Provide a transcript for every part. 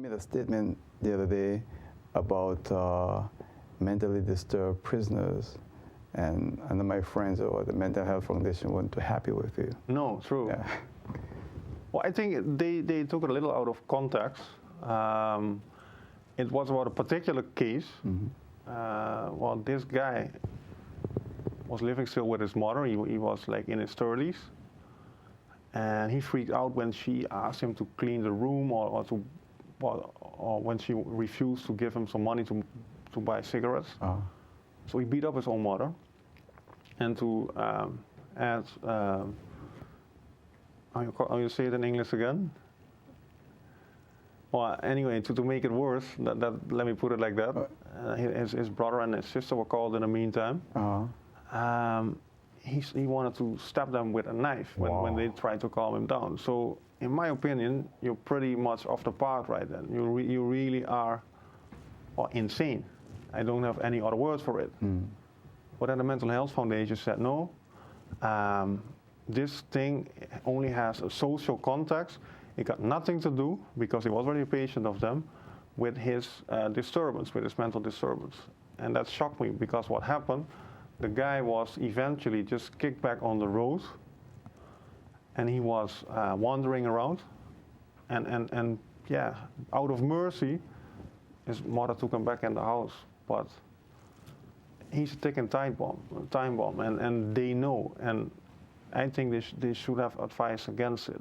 made a statement the other day about mentally disturbed prisoners, and none of my friends or the Mental Health Foundation weren't too happy with you. No, true. Yeah. Well, I think they took it a little out of context. It was about a particular case. Well, this guy was living still with his mother. He was like in his 30s. And he freaked out when she asked him to clean the room or when she refused to give him some money to buy cigarettes. So he beat up his own mother. And to add, how you say it in English again? Well, anyway, to make it worse, let me put it like that. His brother and his sister were called in the meantime. He wanted to stab them with a knife when they tried to calm him down. So, in my opinion, you're pretty much off the path right then. You really are insane. I don't have any other words for it. But then the Mental Health Foundation said, no, this thing only has a social context. It got nothing to do, because he was already a patient of them, with his disturbance, with his mental disturbance. And that shocked me, because what happened, the guy was eventually just kicked back on the road, and he was wandering around, and yeah, out of mercy, his mother took him back in the house. But he's a ticking time bomb, and they know, and I think they should have advice against it.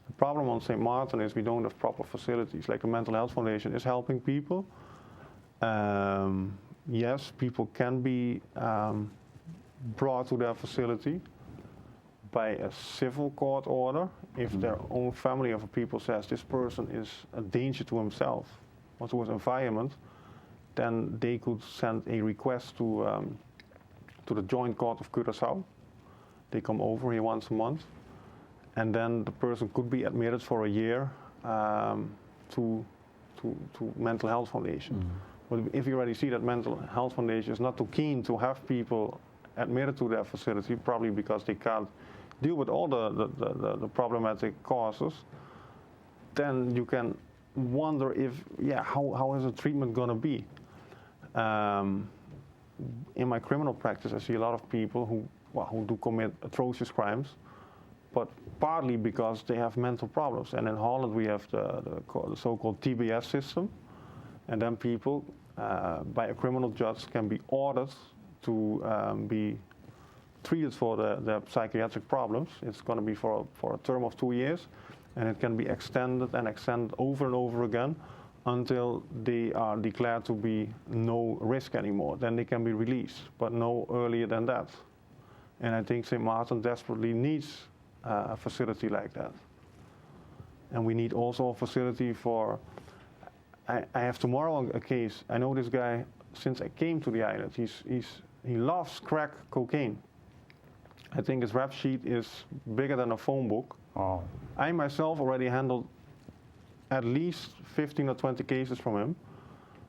The problem on St. Martin is we don't have proper facilities. Like the Mental Health Foundation is helping people. Yes, people can be brought to their facility by a civil court order if their own family of people says this person is a danger to himself or to his environment. Then they could send a request to the Joint Court of Curaçao. They come over here once a month, and then the person could be admitted for a year to Mental Health Foundation. But if you already see that Mental Health Foundation is not too keen to have people admitted to their facility, probably because they can't deal with all the problematic causes, then you can wonder if, how is the treatment going to be? In my criminal practice, I see a lot of people who do commit atrocious crimes, but partly because they have mental problems. And in Holland, we have the so-called TBS system, and then people, by a criminal judge, can be ordered to be treated for their psychiatric problems. It's going to be for a term of 2 years, and it can be extended and extended over and over again until they are declared to be no risk anymore. Then they can be released, but no earlier than that. And I think St. Martin desperately needs a facility like that. And we need also a facility for, I have tomorrow a case. I know this guy since I came to the island. He loves crack cocaine. I think his rap sheet is bigger than a phone book. I myself already handled at least 15 or 20 cases from him,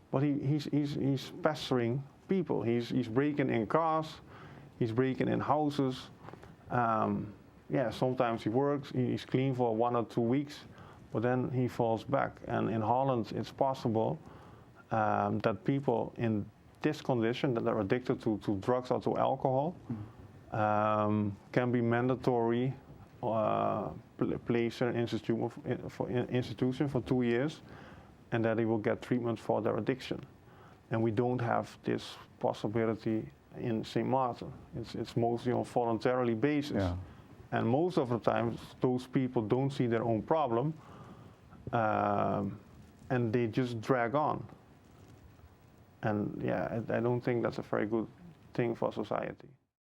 but he's pestering people. He's breaking in cars, he's breaking in houses. Sometimes he works, he's clean for 1 or 2 weeks, but then he falls back. And in Holland, it's possible that people in this condition, that are addicted to drugs or to alcohol, can be mandatory placed in an institution for 2 years, and that they will get treatment for their addiction. And we don't have this possibility in St. Martin. It's mostly on voluntarily basis. And most of the time, those people don't see their own problem, and they just drag on. And I don't think that's a very good thing for society.